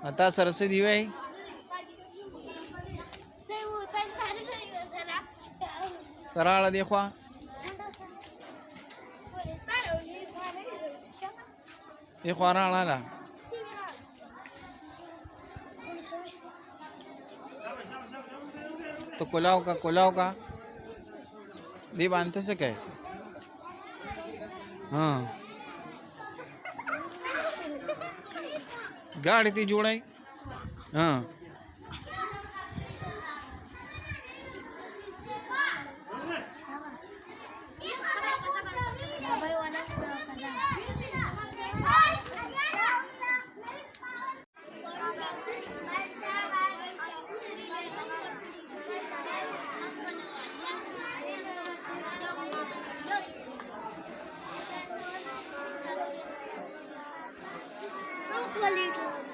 आता सरसे दिवे तराळ देखवा एक वारा आला तो कोलाव का दे बांधते से काय हाँ गाड़ी ती जोड़ाई हाँ Little.